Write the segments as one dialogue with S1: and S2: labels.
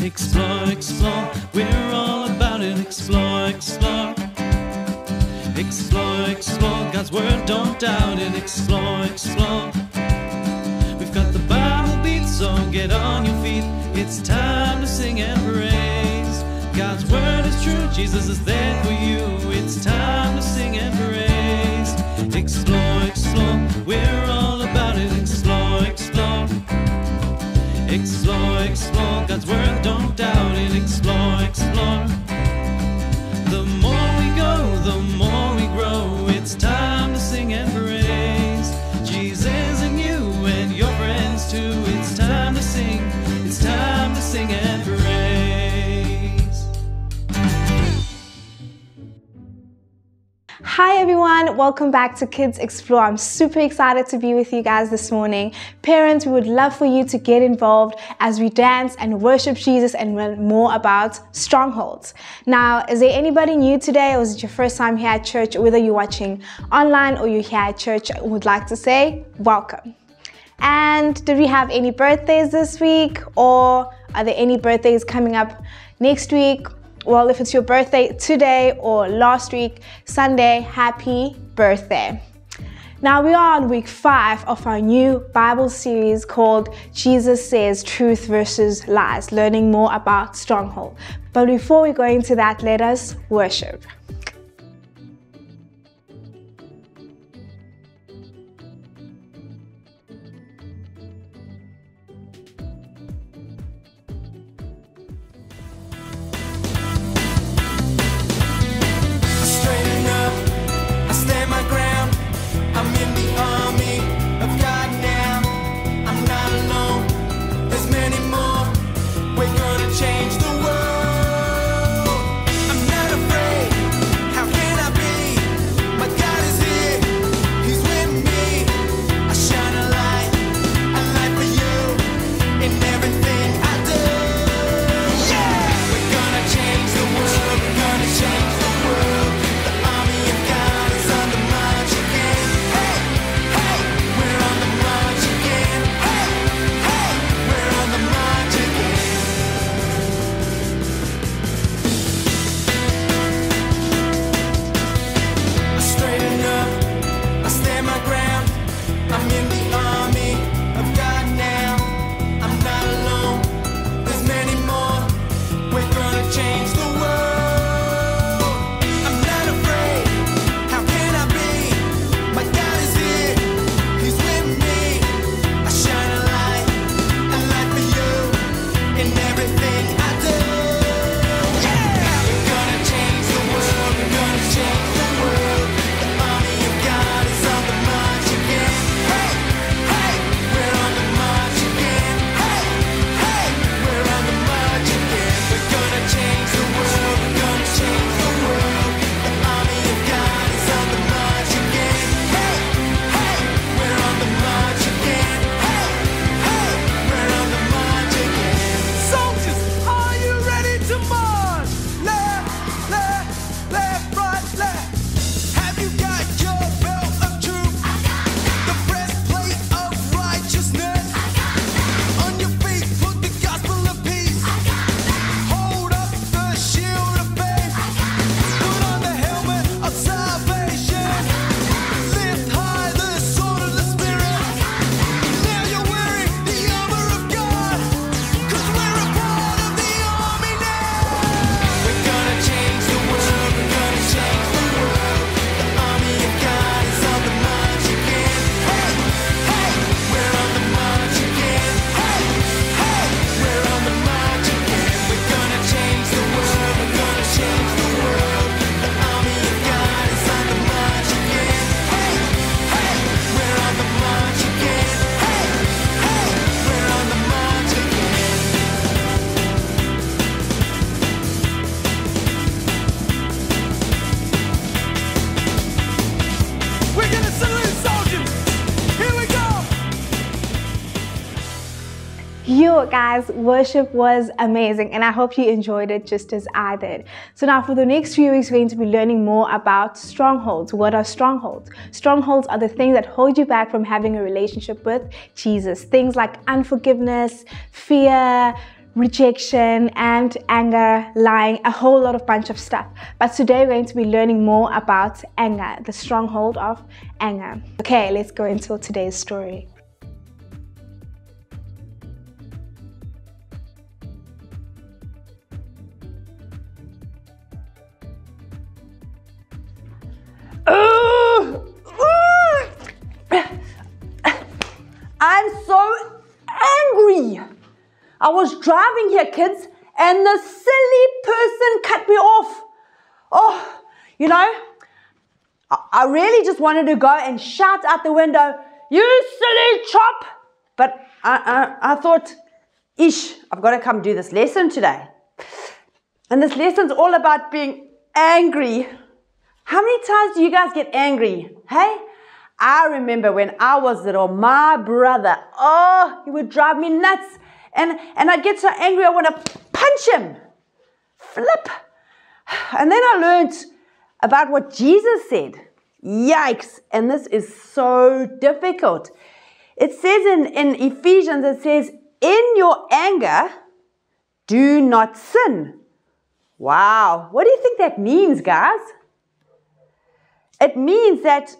S1: Explore, explore, we're all about it. Explore, explore. Explore, explore, God's word, don't doubt it. Explore, explore. We've got the Bible beat, so get on your feet. It's time to sing and praise. God's word is true, Jesus is there for you. It's time to sing and praise. Explore, explore, we're all about it. Explore, explore. Explore, explore, God's word, don't doubt it. Explore, explore. The more we go, the more we grow. It's time to sing and praise Jesus and you and your friends too. It's time to sing, it's time to sing and praise.
S2: Hi everyone, welcome back to Kids Explore. I'm super excited to be with you guys this morning. Parents, we would love for you to get involved as we dance and worship Jesus and learn more about strongholds. Now, is there anybody new today, or is it your first time here at church? Whether you're watching online or you're here at church, I would like to say welcome. And did we have any birthdays this week, or are there any birthdays coming up next week? Well, if it's your birthday today or last week, Sunday, happy birthday. Now we are on week 5 of our new Bible series called Jesus Says Truth versus Lies, learning more about stronghold. But before we go into that, let us worship. Guys, worship was amazing and I hope you enjoyed it just as I did. So now for the next few weeks, we're going to be learning more about strongholds. What are strongholds? Strongholds are the things that hold you back from having a relationship with Jesus. Things like unforgiveness, fear, rejection and anger, lying, a whole lot of bunch of stuff. But today we're going to be learning more about anger, the stronghold of anger. Okay, let's go into today's story.
S3: I'm so angry. I was driving here, kids, and the silly person cut me off. Oh, you know, I really just wanted to go and shout out the window, "You silly chop!" But I thought, ish, I've got to come do this lesson today. And this lesson's all about being angry. How many times do you guys get angry? Hey? I remember when I was little, my brother, he would drive me nuts. And I'd get so angry, I want to punch him. Flip. And then I learned about what Jesus said. Yikes. And this is so difficult. It says in Ephesians, it says, "In your anger, do not sin." Wow. What do you think that means, guys? It means that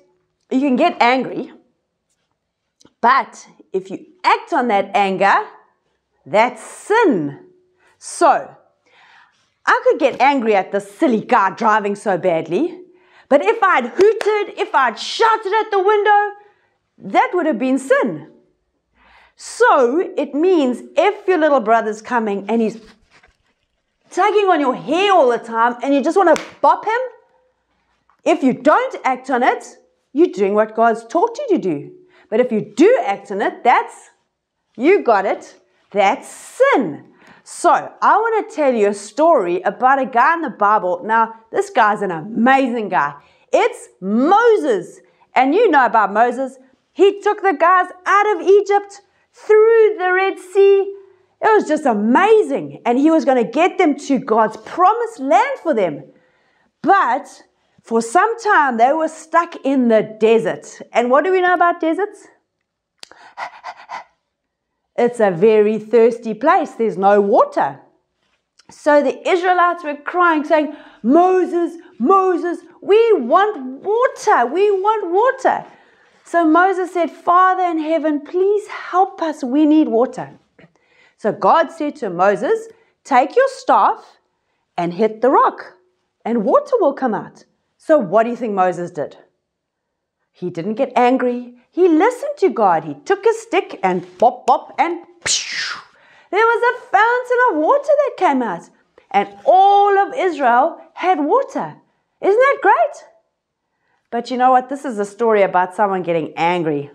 S3: you can get angry, but if you act on that anger, that's sin. So, I could get angry at this silly guy driving so badly, but if I'd hooted, if I'd shouted at the window, that would have been sin. So, it means if your little brother's coming and he's tugging on your hair all the time and you just want to bop him, if you don't act on it, you're doing what God's taught you to do. But if you do act on it, you got it, that's sin. So, I want to tell you a story about a guy in the Bible. Now, this guy's an amazing guy. It's Moses. And you know about Moses. He took the guys out of Egypt, through the Red Sea. It was just amazing. And he was going to get them to God's promised land for them. But for some time, they were stuck in the desert. And what do we know about deserts? It's a very thirsty place. There's no water. So the Israelites were crying, saying, "Moses, Moses, we want water. We want water." So Moses said, "Father in heaven, please help us. We need water." So God said to Moses, "Take your staff and hit the rock, and water will come out." So what do you think Moses did? He didn't get angry. He listened to God. He took a stick and bop, bop, and pshh, there was a fountain of water that came out. And all of Israel had water. Isn't that great? But you know what? This is a story about someone getting angry.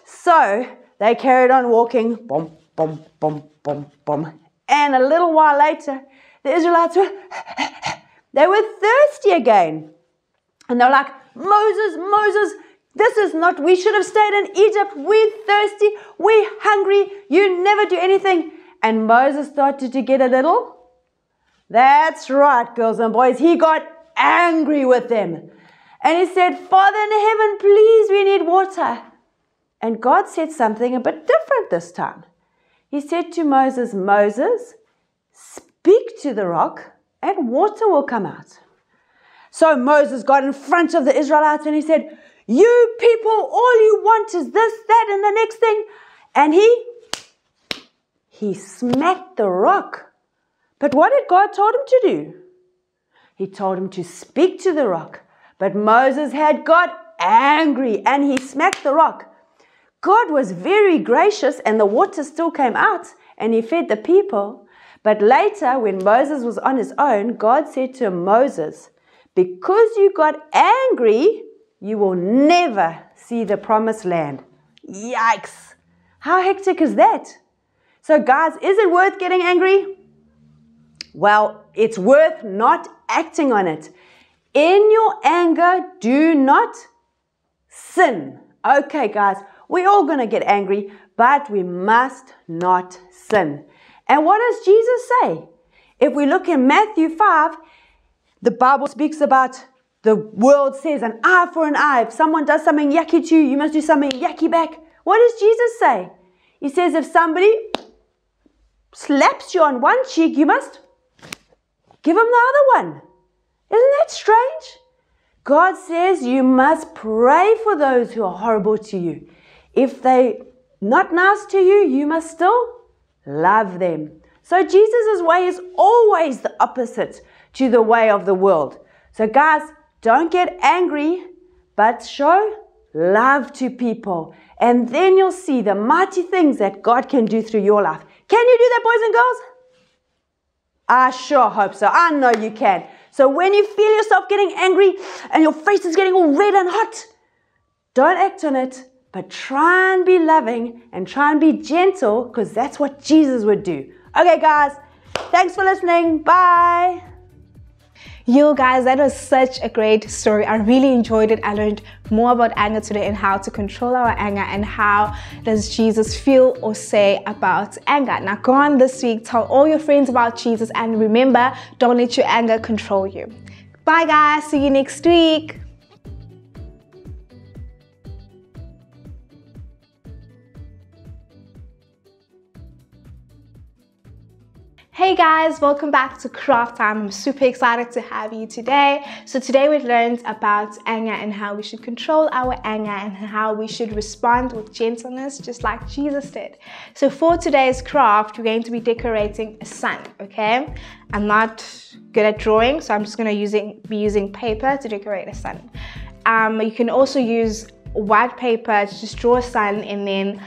S3: So they carried on walking. Boom, boom, boom, boom, boom. And a little while later, the Israelites they were thirsty again. And they're like, "Moses, Moses, this is not, we should have stayed in Egypt. We're thirsty, we're hungry, you never do anything." And Moses started to get a little, that's right, girls and boys, he got angry with them. And he said, "Father in heaven, please, we need water." And God said something a bit different this time. He said to Moses, "Moses, speak to the rock and water will come out." So Moses got in front of the Israelites and he said, "You people, all you want is this, that, and the next thing." And he smacked the rock. But what did God told him to do? He told him to speak to the rock. But Moses had got angry and he smacked the rock. God was very gracious and the water still came out and he fed the people. But later, when Moses was on his own, God said to Moses, "Because you got angry, you will never see the promised land." Yikes! How hectic is that? So guys, is it worth getting angry? Well, it's worth not acting on it. In your anger, do not sin. Okay, guys, we're all going to get angry, but we must not sin. And what does Jesus say? If we look in Matthew 5, the Bible speaks about the world says an eye for an eye. If someone does something yucky to you, you must do something yucky back. What does Jesus say? He says if somebody slaps you on one cheek, you must give him the other one. Isn't that strange? God says you must pray for those who are horrible to you. If they're not nice to you, you must still love them. So Jesus' way is always the opposite to the way of the world. So guys, don't get angry, but show love to people. And then you'll see the mighty things that God can do through your life. Can you do that, boys and girls? I sure hope so. I know you can. So when you feel yourself getting angry and your face is getting all red and hot, don't act on it, but try and be loving and try and be gentle, because that's what Jesus would do. Okay, guys, thanks for listening. Bye.
S2: You guys, that was such a great story. I really enjoyed it. I learned more about anger today and how to control our anger and how does Jesus feel or say about anger. Now go on this week, tell all your friends about Jesus, and remember, don't let your anger control you. Bye guys, see you next week. Hey guys, welcome back to Craft Time. I'm super excited to have you today. So today we learned about anger and how we should control our anger and how we should respond with gentleness, just like Jesus did. So for today's craft, we're going to be decorating a sun, okay? I'm not good at drawing, so I'm just going to be using paper to decorate a sun. You can also use white paper to just draw a sun, and then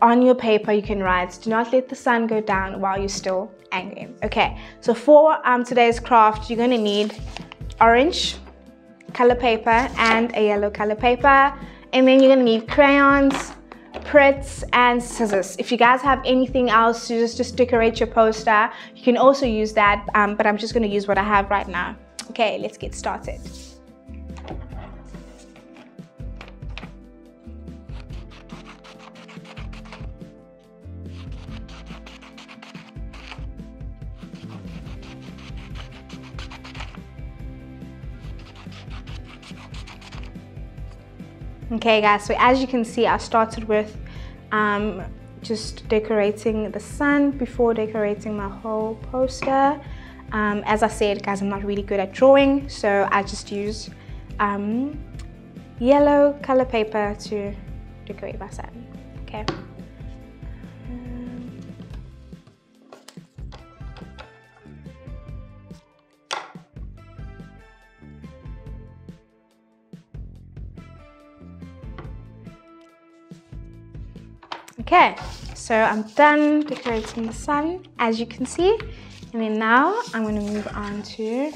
S2: on your paper you can write, do not let the sun go down while you're still angry. Okay, so for today's craft, you're going to need orange color paper and a yellow color paper, and then you're going to need crayons, Pritz, and scissors. If you guys have anything else to just decorate your poster, you can also use that, but I'm just going to use what I have right now. Okay, let's get started. Okay guys, so as you can see, I started with just decorating the sun before decorating my whole poster. As I said, guys, I'm not really good at drawing, so I just use yellow color paper to decorate my sun. Okay. Okay, so I'm done decorating the sun, as you can see, and then now I'm going to move on to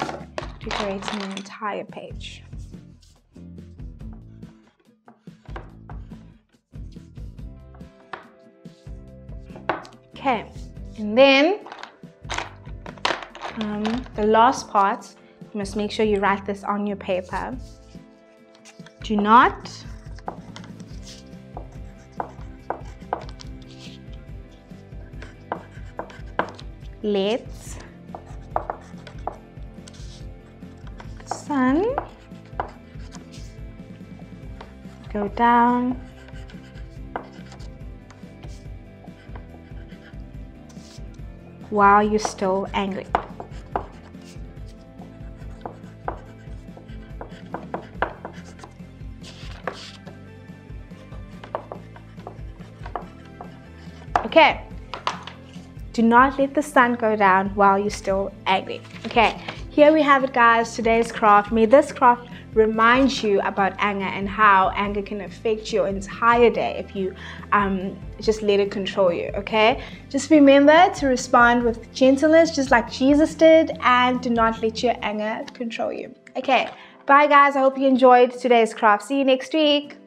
S2: decorating the entire page. Okay, and then the last part, you must make sure you write this on your paper. Do not let the sun go down while you're still angry. Okay. Do not let the sun go down while you're still angry. Okay, here we have it, guys, today's craft. May this craft remind you about anger and how anger can affect your entire day if you just let it control you, okay? Just remember to respond with gentleness, just like Jesus did, and do not let your anger control you. Okay, bye guys, I hope you enjoyed today's craft. See you next week.